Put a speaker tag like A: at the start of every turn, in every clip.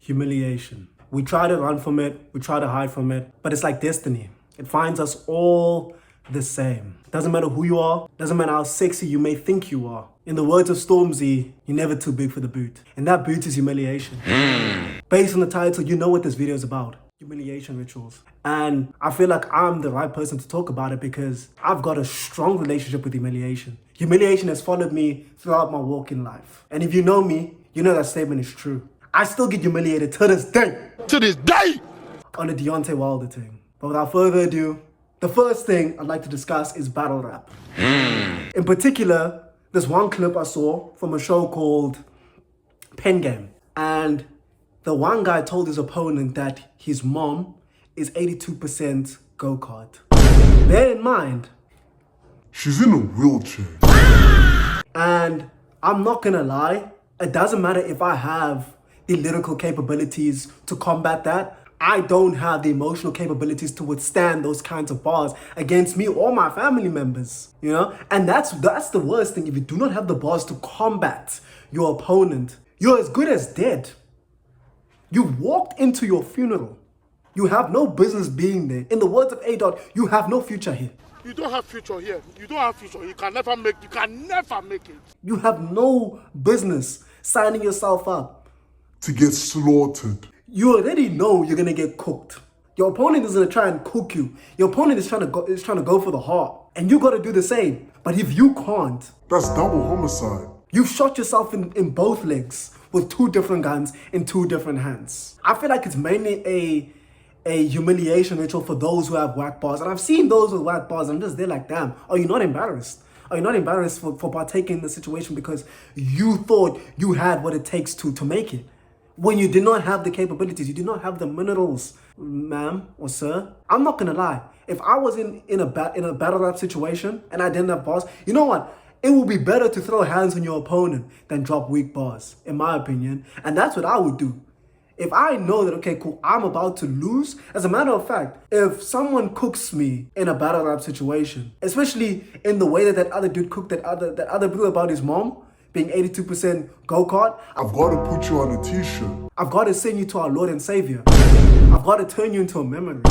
A: humiliation. We try to run from it, we try to hide from it, but it's like destiny. It finds us all the same. Doesn't matter who you are, doesn't matter how sexy you may think you are. In the words of Stormzy, you're never too big for the boot. And that boot is humiliation. Based on the title, you know what this video is about. Humiliation rituals. And I feel like I'm the right person to talk about it because I've got a strong relationship with humiliation. Humiliation has followed me throughout my walk in life. And if you know me, you know that statement is true. I still get humiliated to this day.
B: To this day!
A: On the Deontay Wilder thing. But without further ado, the first thing I'd like to discuss is battle rap. In particular, there's one clip I saw from a show called Pen Game. And the one guy told his opponent that his mom is 82% go-kart. Bear in mind,
B: she's in a wheelchair.
A: And I'm not gonna lie, it doesn't matter if I have the lyrical capabilities to combat that. I don't have the emotional capabilities to withstand those kinds of bars against me or my family members, you know? And that's the worst thing. If you do not have the bars to combat your opponent, you're as good as dead. You walked into your funeral. You have no business being there. In the words of A. You have no future here.
B: You don't have future here. You don't have future. You can never make it.
A: You have no business signing yourself up
B: to get slaughtered.
A: You already know you're gonna get cooked. Your opponent is gonna try and cook you. Your opponent is trying to go for the heart. And you gotta do the same. But if you can't,
B: that's double homicide.
A: You shot yourself in both legs with two different guns in two different hands. I feel like it's mainly a humiliation ritual for those who have whack bars. And I've seen those with whack bars. I'm just there like, damn, are you not embarrassed? Are you not embarrassed for partaking in the situation because you thought you had what it takes to make it? When you did not have the capabilities, you did not have the minerals, ma'am or sir. I'm not gonna lie. If I was in a battle rap situation and I didn't have bars, you know what? It would be better to throw hands on your opponent than drop weak bars, in my opinion. And that's what I would do. If I know that, okay, cool, I'm about to lose. As a matter of fact, if someone cooks me in a battle rap situation, especially in the way that other dude cooked that other blue about his mom, being 82% go-kart.
B: I've got to put you on a t-shirt.
A: I've got to send you to our Lord and Savior. I've got to turn you into a memory.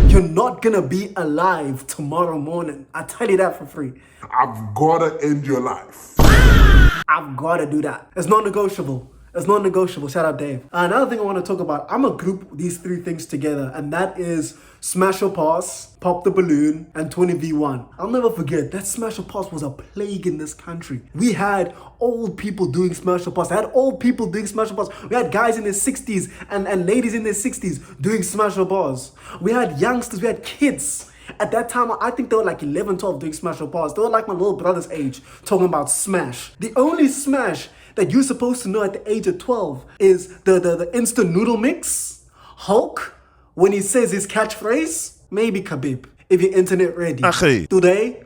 A: You're not gonna be alive tomorrow morning. I tell you that for free.
B: I've got to end your life.
A: I've got to do that. It's non-negotiable. It's non-negotiable. Shout out Dave. Another thing I want to talk about, I'm gonna group these three things together, and that is Smash or Pass, Pop the Balloon, and 20v1. I'll never forget, that Smash or Pass was a plague in this country. We had old people doing Smash or Pass. I had old people doing Smash or Pass. We had guys in their 60s and ladies in their 60s doing Smash or Pass. We had youngsters, we had kids. At that time, I think they were like 11, 12 doing Smash or Pass. They were like my little brother's age, talking about Smash. The only Smash that you're supposed to know at the age of 12 is the instant noodle mix, Hulk, when he says his catchphrase, maybe Khabib, if you're internet ready. Today,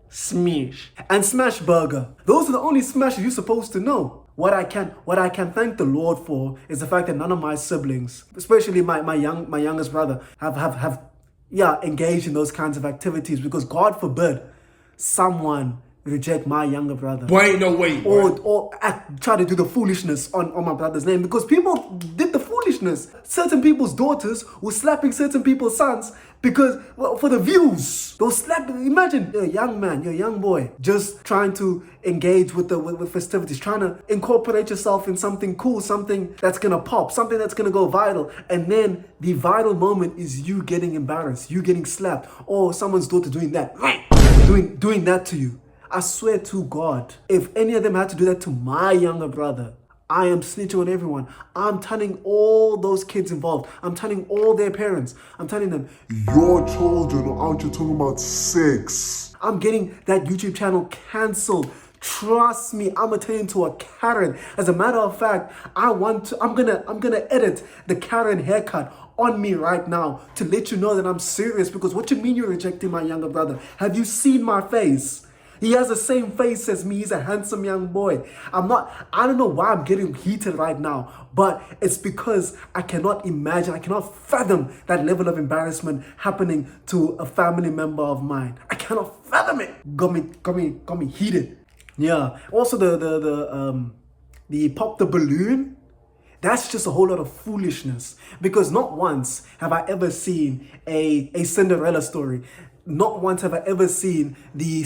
A: smash. And Smash Burger. Those are the only smashes you're supposed to know. What I can thank the Lord for is the fact that none of my siblings, especially my youngest brother, have engaged in those kinds of activities, because God forbid someone reject my younger brother.
B: Wait, no, wait.
A: Or try to do the foolishness on my brother's name, because people did the foolishness. Certain people's daughters were slapping certain people's sons because, well, for the views. They'll slap. Imagine you're a young man, you're a young boy, just trying to engage with festivities, trying to incorporate yourself in something cool, something that's gonna pop, something that's gonna go viral, and then the viral moment is you getting embarrassed, you getting slapped, or someone's daughter doing that, doing that to you. I swear to God, if any of them had to do that to my younger brother, I am snitching on everyone. I'm telling all those kids involved. I'm telling all their parents. I'm telling them,
B: your children aren't you talking about sex?
A: I'm getting that YouTube channel cancelled. Trust me, I'm gonna turn into a Karen. As a matter of fact, I'm gonna edit the Karen haircut on me right now to let you know that I'm serious. Because what you mean you're rejecting my younger brother? Have you seen my face? He has the same face as me. He's a handsome young boy. I don't know why I'm getting heated right now, but it's because I cannot imagine, I cannot fathom that level of embarrassment happening to a family member of mine. I cannot fathom it. Got me heated. Yeah. Also the Pop the Balloon That's just a whole lot of foolishness. Because not once have I ever seen a Cinderella story. Not once have I ever seen the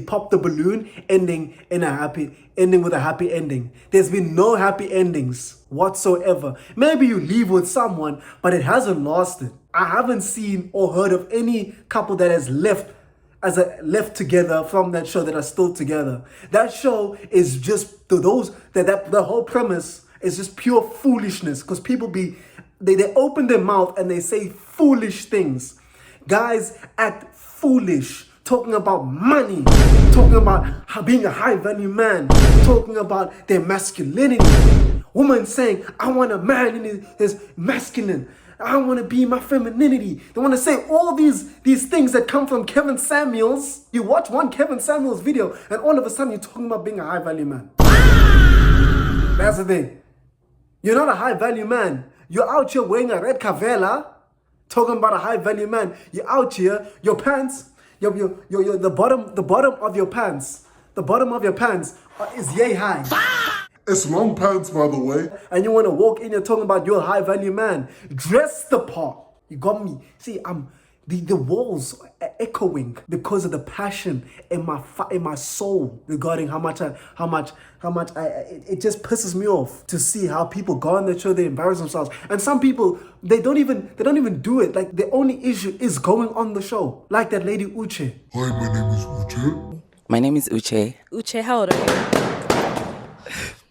A: pop the balloon ending with a happy ending. There's been no happy endings whatsoever. Maybe you leave with someone, but it hasn't lasted. I haven't seen or heard of any couple that has left together from that show that are still together. That show is just the whole premise is just pure foolishness, because people they open their mouth and they say foolish things. Guys act foolish, talking about money, talking about being a high value man, talking about their masculinity. Woman saying, I want a man in his masculine. I want to be my femininity. They want to say all these things that come from Kevin Samuels. You watch one Kevin Samuels video and all of a sudden you're talking about being a high value man. That's the thing. You're not a high value man. You're out here wearing a red cavella, talking about a high value man. You're out here, your pants, the bottom of your pants, is yay high.
B: It's long pants, by the way.
A: And you want to walk in, you're talking about you're a high value man. Dress the part. You got me. See, the walls are echoing because of the passion in my soul regarding how much it just pisses me off to see how people go on the show, they embarrass themselves. And some people, they don't even do it. Like, the only issue is going on the show. Like that lady Uche.
B: Hi, my name is Uche.
C: My name is Uche.
D: Uche, how old are you?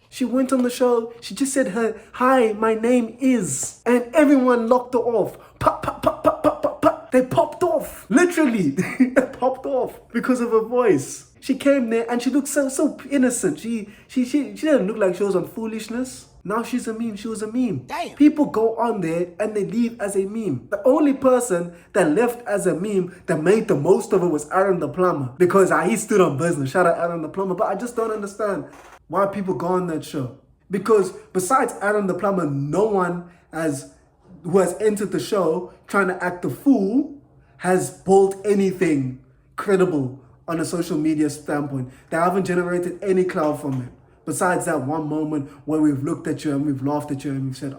A: She went on the show, she just said hi, my name is, and everyone locked her off. Pop, pop, pop, pop, pop, pop, pop. They popped off. Literally, they popped off because of her voice. She came there and she looked so innocent. She didn't look like she was on foolishness. Now she's a meme. She was a meme.
C: Damn.
A: People go on there and they leave as a meme. The only person that left as a meme that made the most of it was Aaron the Plumber, because he stood on business. Shout out Aaron the Plumber. But I just don't understand why people go on that show. Because besides Aaron the Plumber, no one who has entered the show trying to act a fool has built anything credible on a social media standpoint. They haven't generated any clout from it. Besides that one moment where we've looked at you and we've laughed at you and we've said,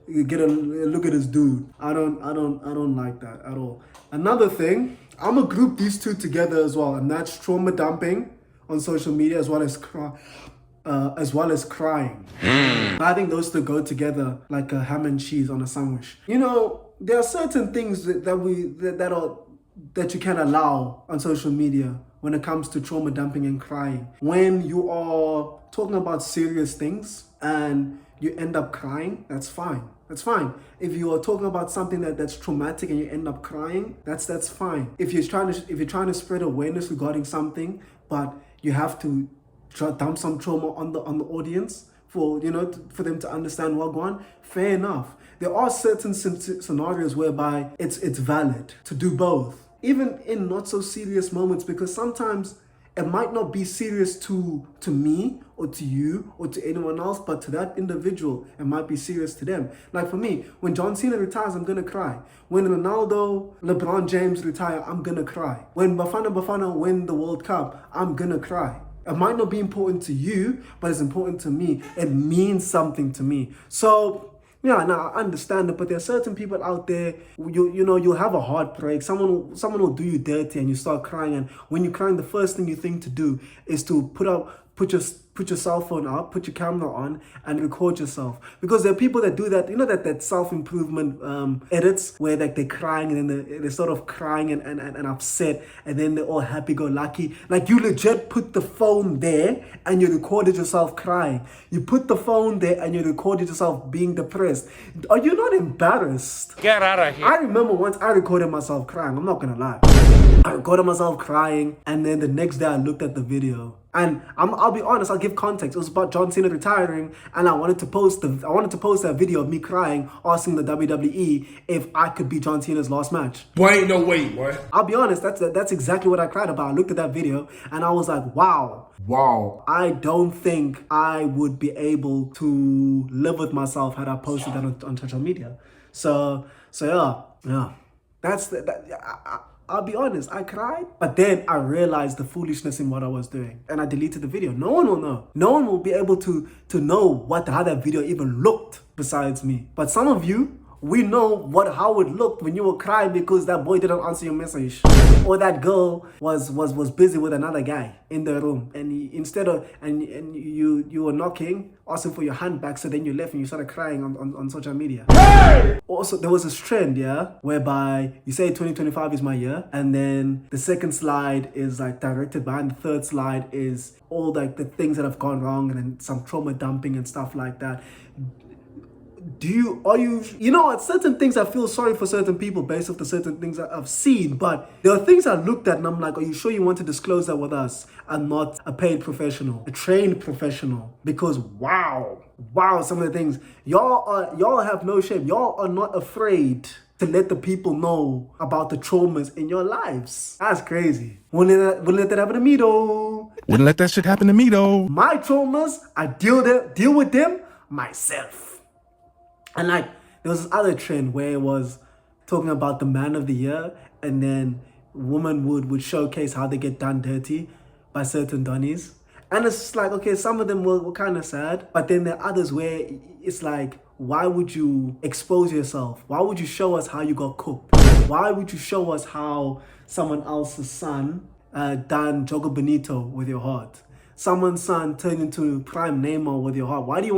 A: look at this dude. I don't like that at all. Another thing, I'm gonna group these two together as well, and that's trauma dumping on social media as well as crying. I think those two go together like a ham and cheese on a sandwich. You know, there are certain things that you can allow on social media when it comes to trauma dumping and crying. When you are talking about serious things and you end up crying, that's fine. That's fine. If you are talking about something that's traumatic and you end up crying, that's fine. If you're trying to spread awareness regarding something, but you have to dump some trauma on the audience for them to understand what's going on, fair enough. There are certain scenarios whereby it's valid to do both, even in not so serious moments, because sometimes it might not be serious to me or to you or to anyone else, but to that individual, it might be serious to them. Like for me, when John Cena retires, I'm gonna cry. When Ronaldo, LeBron James retire, I'm gonna cry. When Bafana win the World Cup, I'm gonna cry. It might not be important to you, but it's important to me. It means something to me. So, yeah, now I understand it, but there are certain people out there, you'll have a heartbreak. Someone will do you dirty and you start crying. And when you're crying, the first thing you think to do is to put your cell phone up, put your camera on and record yourself. Because there are people that do that, that self-improvement edits where like they're crying and then they're sort of crying and upset and then they're all happy-go-lucky. Like you legit put the phone there and you recorded yourself crying. You put the phone there and you recorded yourself being depressed. Are you not embarrassed?
E: Get out of here.
A: I remember once I recorded myself crying. I'm not gonna lie. I recorded myself crying and then the next day I looked at the video. And I'll be honest, I'll give context. It was about John Cena retiring, and I wanted to post that video of me crying, asking the WWE if I could be John Cena's last match.
E: Boy, ain't no way, boy.
A: I'll be honest, that's exactly what I cried about. I looked at that video and I was like, wow. I don't think I would be able to live with myself had I posted that on social media. So yeah. That's I'll be honest, I cried. But then I realized the foolishness in what I was doing. And I deleted the video. No one will know. No one will be able to know how that video even looked besides me. But some of you, we know how it looked when you were crying because that boy didn't answer your message, or that girl was busy with another guy in the room, and you were knocking, asking for your hand back. So then you left and you started crying on social media. Hey! Also, there was this trend, whereby you say 2025 is my year, and then the second slide is like directed behind the third slide is all like the things that have gone wrong and then some trauma dumping and stuff like that. At certain things I feel sorry for certain people based off the certain things that I've seen, but there are things I looked at and I'm like, are you sure you want to disclose that with us and not a paid professional, a trained professional? Because wow, some of the things, y'all have no shame. Y'all are not afraid to let the people know about the traumas in your lives. That's crazy. Wouldn't let that happen to me though.
C: Wouldn't let that shit happen to me though.
A: My traumas, I deal with them myself. And like, there was this other trend where it was talking about the man of the year, and then women would showcase how they get done dirty by certain donnies. And it's just like, okay, some of them were kind of sad, but then there are others where it's like, why would you expose yourself? Why would you show us how you got cooked? Why would you show us how someone else's son done Jogo Bonito with your heart? Someone's son turned into prime Neymar with your heart. Why do you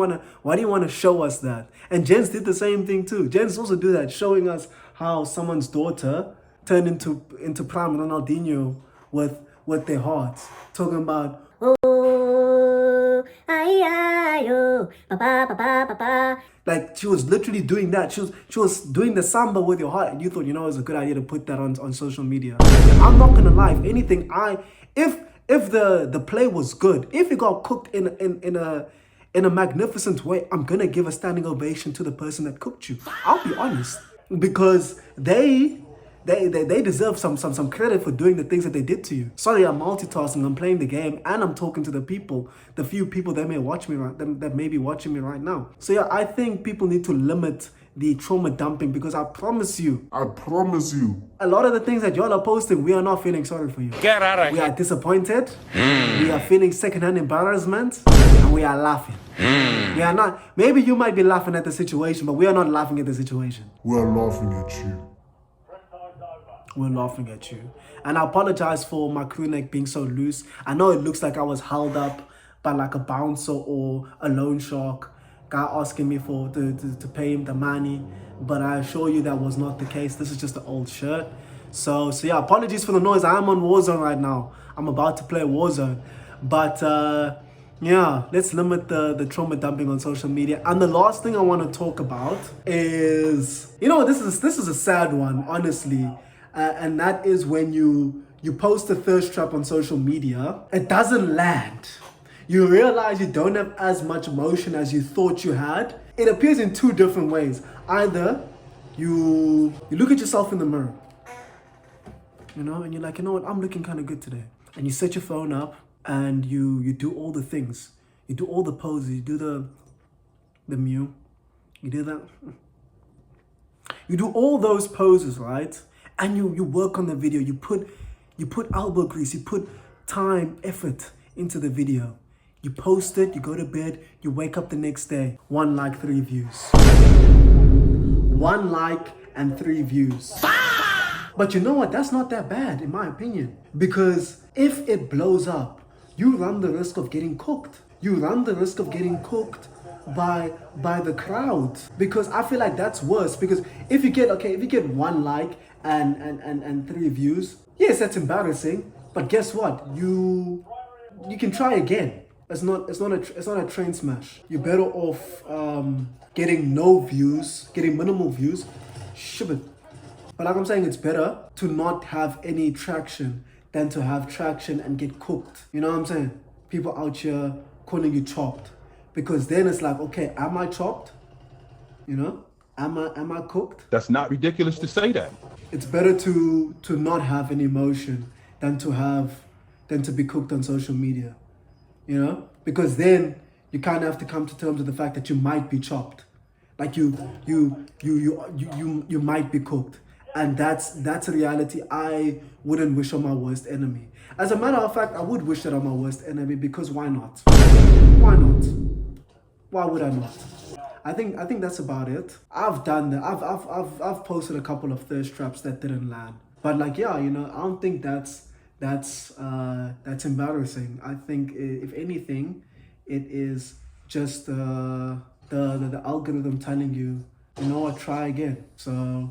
A: wanna show us that? And Jens did the same thing too. Jens also do that, showing us how someone's daughter turned into prime Ronaldinho with their hearts. Talking about like she was literally doing that. She was doing the samba with your heart, and you thought, it was a good idea to put that on social media. I'm not gonna lie. If anything, if the play was good, if it got cooked in a magnificent way, I'm gonna give a standing ovation to the person that cooked you. I'll be honest, because they deserve some credit for doing the things that they did to you. Sorry, I'm multitasking. I'm playing the game and I'm talking to the few people that may watch me that may be watching me right now. So yeah, I think people need to limit the trauma dumping, because I promise you, a lot of the things that y'all are posting, we are not feeling sorry for you.
C: Get out of
A: We
C: here.
A: are disappointed. We are feeling secondhand embarrassment, and we are laughing. We are not. Maybe you might be laughing at the situation, but we are not laughing at the situation.
B: We're laughing at you.
A: We're laughing at you. And I apologize for my crew neck being so loose. I know it looks like I was held up by like a bouncer or a loan shark, guy asking me to pay him the money, but I assure you that was not the case. This is just an old shirt. So yeah, apologies for the noise. I am on Warzone right now. I'm about to play Warzone, but yeah, let's limit the trauma dumping on social media. And the last thing I want to talk about is, this is a sad one, honestly, and that is when you post a thirst trap on social media, it doesn't land. You realize you don't have as much emotion as you thought you had. It appears in two different ways. Either you look at yourself in the mirror, and you're like, what, I'm looking kind of good today. And you set your phone up and you do all the things. You do all the poses. You do the mew. You do that. You do all those poses, right? And you work on the video. You put elbow grease. You put time, effort into the video. You post it, you go to bed, you wake up the next day. 1 like, 3 views. 1 like and 3 views. But you know what? That's not that bad, in my opinion. Because if it blows up, you run the risk of getting cooked. You run the risk of getting cooked by the crowd. Because I feel like that's worse. Because if you get 1 like and 3 views, yes, that's embarrassing. But guess what? You can try again. It's not a train smash. You're better off getting no views, getting minimal views. Ship it. But like I'm saying, it's better to not have any traction than to have traction and get cooked. You know what I'm saying? People out here calling you chopped, because then it's like, okay, am I chopped? Am I cooked?
C: That's not ridiculous to say that.
A: It's better to not have any emotion than to be cooked on social media. Because then you kind of have to come to terms with the fact that you might be chopped, like you might be cooked, And that's a reality I wouldn't wish on my worst enemy. As a matter of fact, I would wish it on my worst enemy, because why not? Why not? Why would I not? I think that's about it. I've done that. I've posted a couple of thirst traps that didn't land. But like, yeah, you know, I don't think that's embarrassing. I think if anything, it is just the algorithm telling you, you know what, try again. So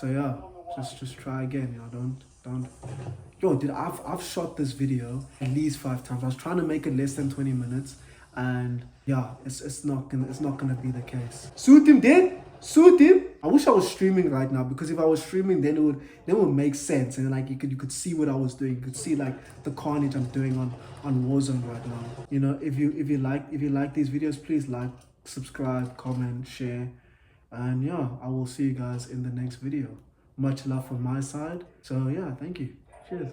A: yeah, just try again. You know, don't. Yo, dude, I've shot this video at least 5 times. I was trying to make it less than 20 minutes, and yeah, it's not gonna be the case. Suit him, dude. Suit him. I wish I was streaming right now, because if I was streaming, then it would make sense, and like you could see what I was doing. You could see like the carnage I'm doing on Warzone right now. You know, if you like these videos, please like, subscribe, comment, share, and yeah, I will see you guys in the next video. Much love from my side. So yeah, thank you. Cheers.